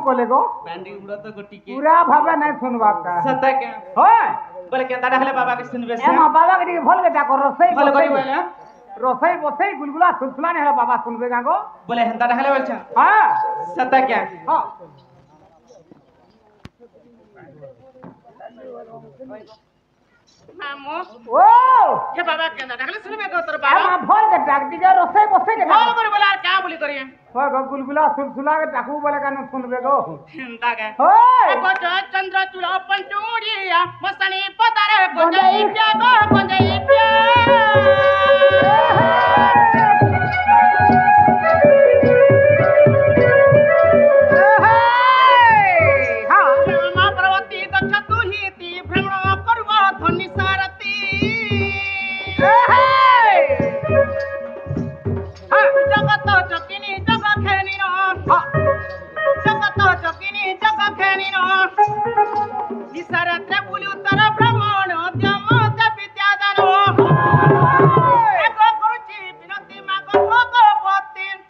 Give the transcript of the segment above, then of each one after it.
बोले गो बैंडी उड़ा तो गोटी के पूरा भावे नहीं सुनवा का सता के होय बोले केंता डाले बाबा के सुनबे ए से मां बाबा के टिके भल के डाको रसोई बोले करी बोले रसोई बसई गुलगुला सुलसुला ने बाबा सुनबे गागो बोले हेंता डाले बोल छ हां सता के हां मामो ओ के बाबा केंता डाले सुनबे को तोर ए बाबा मां भल के डाक टिके रसोई बसई के बोल करे बोले क्या बोली करिए होय गो गुलगुला सुलसुला के डाकू बोले का सुनबे गो हेंता के होय को चंद्र चूड़ा पंचमुड़िया मस्तानी पतारे गोजई प्या गो गोजई प्या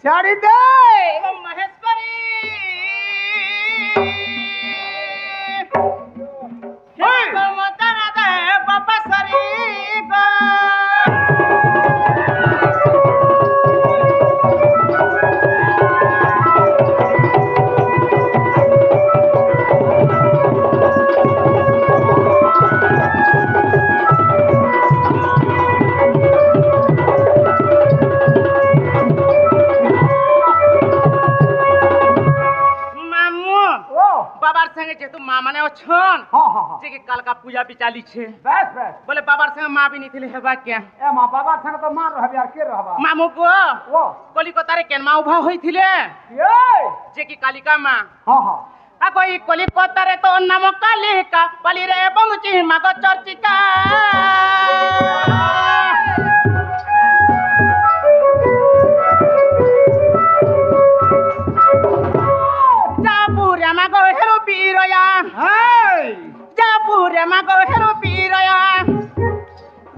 छाड़ी दे महेश्वरी बाबा सरी माने छन हां हां हां जे के काल का पूजा बिचाली छे बस बस बोले बाबार संग मां भी निथिले हेबा क्या ए मां बाबा संग तो मार रहबे यार के रहबा मामू को ओ कलिकता रे केन मां उभा होइथिले ये जे की कालिका मां हां हां आ कोई कलिकता रे तो नाम कालिका बलि रे बंगुची मां को चर्चिका जापुरे मां को हेरो पीरया हाय जापुरे मां को हेरो पीरया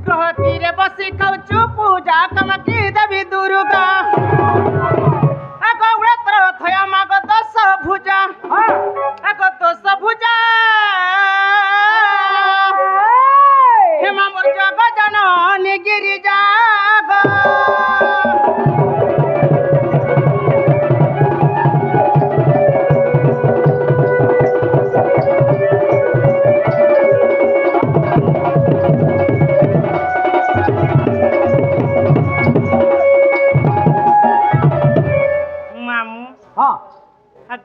ग्रह तीरे बसी खाउछु पूजा कमकी देवी दुर्गा आ गौरत्र थया मां को दस भुजा हां आ को दस भुजा हे मां मोर जग जननी गिरिजा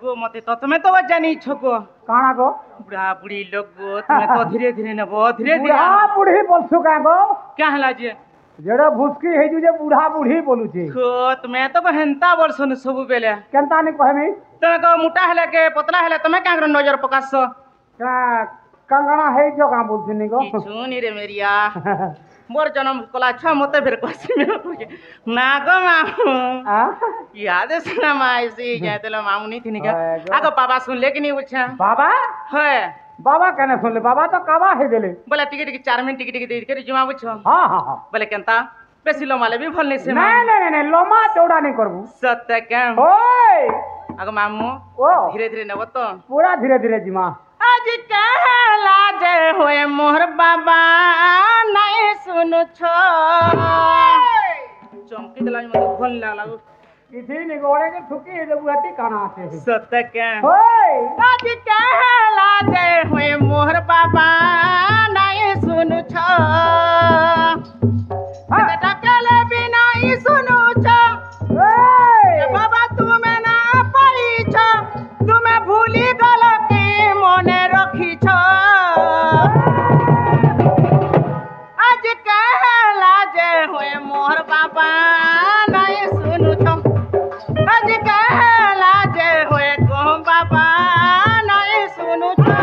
गो मते तो तुम्हें तो जानी छको काना गो बुढ़ा बुढ़ी लोग गो तुम्हें तो धीरे धीरे नबो धीरे धीरे बुढ़ा बुढ़ी बोलसु का गो क्या हला जे जेड़ा भुसकी हे जे बुढ़ा बुढ़ी बोलु छी खो तुम्हें तो हेंता बोलसन सब बेले केनता ने कहमी तुम्हें को मोटा हला के पतला हला तुम्हें कांगर नजर पकास का कंगना हे जो का बोलथिनी गो किछु नी रे मेरिया मोर जन्म कला छ मते फिर कोसी में ना गो मामू आ याद है माइसी जातलो मामू नहीं थी क्या आगो बाबा सुन ले कि नहीं पूछा बाबा है बाबा कहने सुन ले बाबा तो काबा है देले बोला टिकट की 4 मिनट टिकट दे के जुमा पूछो हां हां हां बोले केनता बेसी लो माले भी भल नहीं से नहीं नहीं नहीं लोमा चौड़ा नहीं करबू सत्य क्या ओए आगो मामू ओ धीरे धीरे नब तो पूरा धीरे धीरे जिमा आज कहला जय होए मोहर बाबा नहीं सुनु छो चमकी दिला मत भल लागला किसी ने गोड़े के ठुकी है जब हटी काना से सत्य क्या ओए आज कहला जय होए मोहर बाबा नहीं सुनु छो बेटा कले बिना ही सुनु छो ओए बाबा तुम्हें ना पाई छो तुम्हें भूली गल के मने रखी छो आज कहला जय होए मोहर बाबा नहीं सुनु छो आज कहला जय होए को बाबा नहीं सुनु छो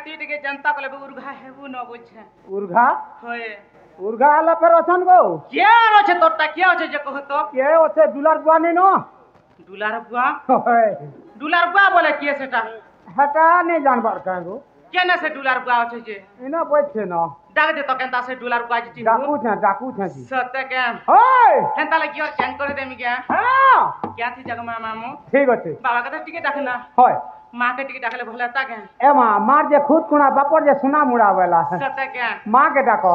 তুই টিকে जनता কলে উর্ঘা হেবু ন বুঝছে উর্ঘা হয়ে উর্ঘা আলা ফের অছন গো কে আছে তোরটা কে আছে যে কহত কে আছে দুলার বুয়া নেই ন দুলার বুয়া হয় দুলার বুয়া বলে কি সেটা হেটা নেই জানবার কাঁ গো কেন সে দুলার বুয়া আছে যে ইনা বইছে ন ডাক দে তো কেনতা সে দুলার বুয়া যে ডাকু ছি সত্য কে ওই কেনতা লাগি আর চেঞ্জ করে দেমি কে হ্যাঁ क्या थी जग मामू ঠিক আছে बाबा का टिके डाकना হয় माँ के टिके डाकले भले ता के এ মা মার যে খুদ কোনা বাপর যে সোনা মুড়াবেলা सत्य क्या মা কে ডাকো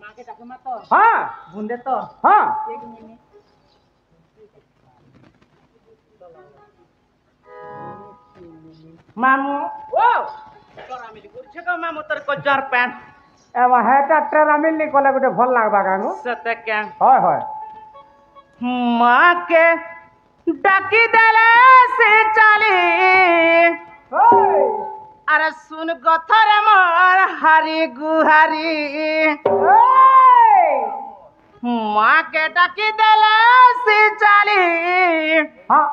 माँ के डाके मत तो হ্যাঁ बूंदे तो হ্যাঁ एक मिनट मामू ও तोरा मिली गुरछे का मामू तोर को जार पैंट এ মা হেটা ট্রেরা মিলনি কলে গোটে ভাল লাগবা কাঁ গো सत्य क्या হয় হয় माँ के डाकी देले से चली ওই अरे सुन गथर मोर हरी गुहारी ওই माँ के डाकी देले से चली হ্যাঁ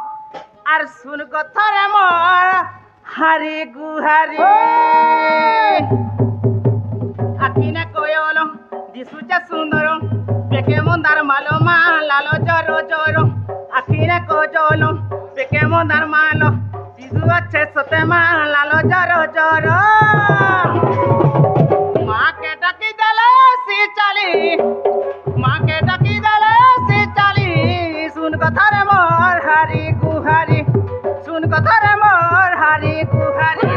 আর শুন কথারে মোর হারি গুহারি আকিনা কয়লো দিশুচা সুন্দর পেকে মন্দার মালো মা লালো জর জর আকিনা কয়লো পেকে মন্দার মালো দিশু আছে সতে মা লালো জর জর মাকে ডাকি দেলে সি চালি মাকে ডাকি দেলে সি চালি শুন কথারে মোর হারি গুহারি শুন কথারে মোর হারি গুহারি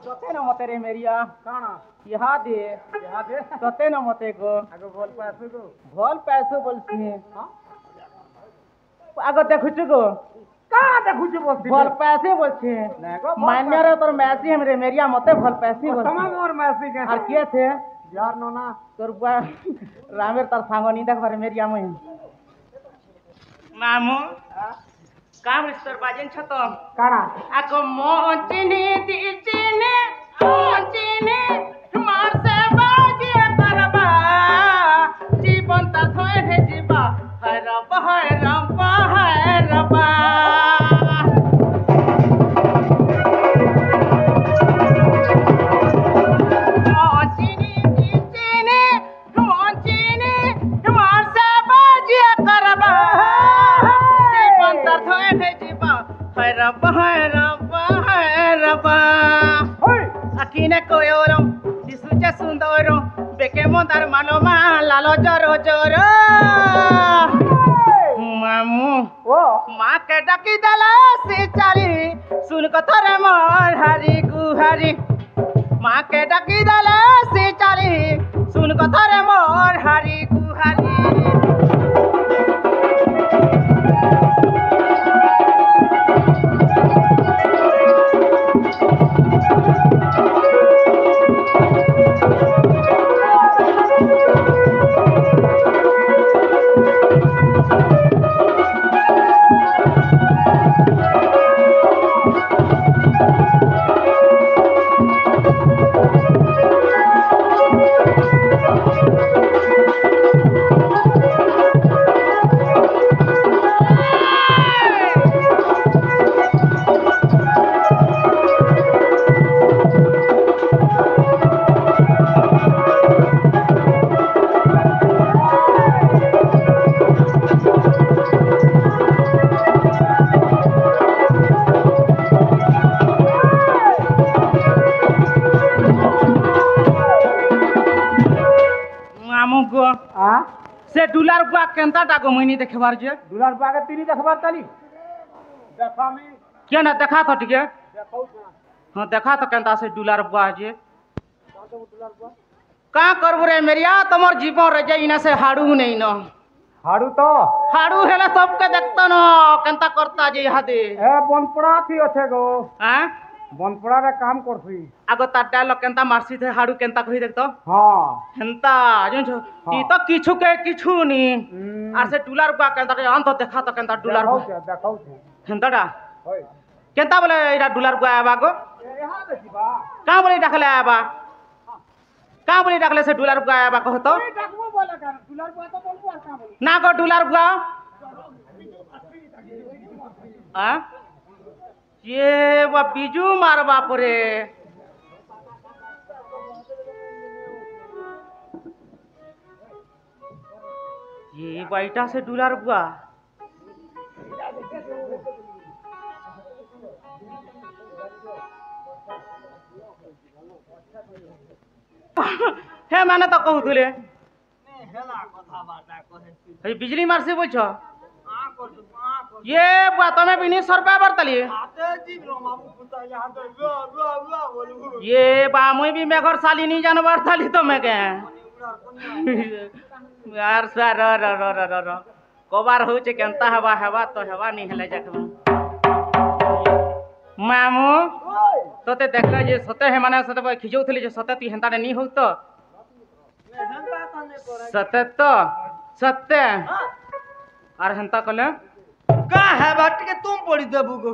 सते न मते रे मेरिया কানা यहाँ दे ইহা দে सते न मते गो আগে বল পাইছো গো भल पैसो बोलছি হ্যাঁ आगो देखुछु गो কানা দেখুছি বলছি भल पैसे बोलছি না গো मान्य रे तोर मैसी हमरे मेरिया मते भल पैसे बोलছি তোমা মোর মাসি কে আর কে थे यार नोना तोर बुआ रामेर तार सांगो नी देख बारे मेरिया मैं मामू काम रिश्तर बाजन छ तो কানা आगो मोचिनी दिचिनी मोचिनी मार से बाजी करबा जीवन ता थोए हे जीवा हरबा हरबा हरबा मोचिनी दिचिनी मोचिनी मार से बाजी करबा जीवन ता थोए हे जीवा हरबा हरबा हरबा ওই Akine koyorom, disucha sundorom, beke mondar maloma, lalo joro joro. Mamu, ও ma ke daki dala si chali, sun kothare mor hari guhari. Ma ke daki dala si chali, sun kothare mor hari guhari. Mamugo, আ se dular gua kenta dago mini देखबार जे দুলার পাকে তিরি দেখবার তালি দেখামি क्या ना देखा तो ठीक है দেখাও না हाँ देखा तो केंता से डुलार बुआ जे কত দুলার পা का करबो रे मेरिया तमर जीवन रे जे इना से हाडू नहीं न হাড়ু তো हाडू हेले सबके देखता न केंता करता जे यहाँ दे এ বনপড়া থি আছে গো हैं বনপড়ারে কাম করছি আগ তার ডায়লগ কেনতা মারছি থে হাড়ু কেনতা কহি দেখতো হ্যাঁ হেনতা জানছ তুই তো কিছু কে কিছু নি আর সে ডুলার গুয়া কেনতা অন্ত দেখা তো কেনতা ডুলার গুয়া দেখাউছে হেনতাটা হয় কেনতা বলে এটা ডুলার গুয়া আবা গো এহা দেখিবা কা বলে ডাকলে আবা কা বলে ডাকলে সে ডুলার গুয়া আবা কহতো এই ডাকবো বলে কেন দুলার বুয়া তো বলবো আর কাম বলবো না গো ডুলার গুয়া আ ये बा बिजू मार बाप रे ये बाइटा से डुलार बुआ हे माने तो कहूले बिजली मारसी बोल ये बुआ तमे बिनी सरपा बरतली ये बा मुई भी मेघर साली नहीं जानवर थाली तो मैं के यार सर र र र र र कबार होचे केनता हवा हवा तो हवा नहीं हेले जक मामू तोते देखला जे सते हे माने सते खिजौथली जे सते ती हेंता नहीं हो तो सते तो सत्य और हेंता कले का है बात के तुम पड़ी देबू को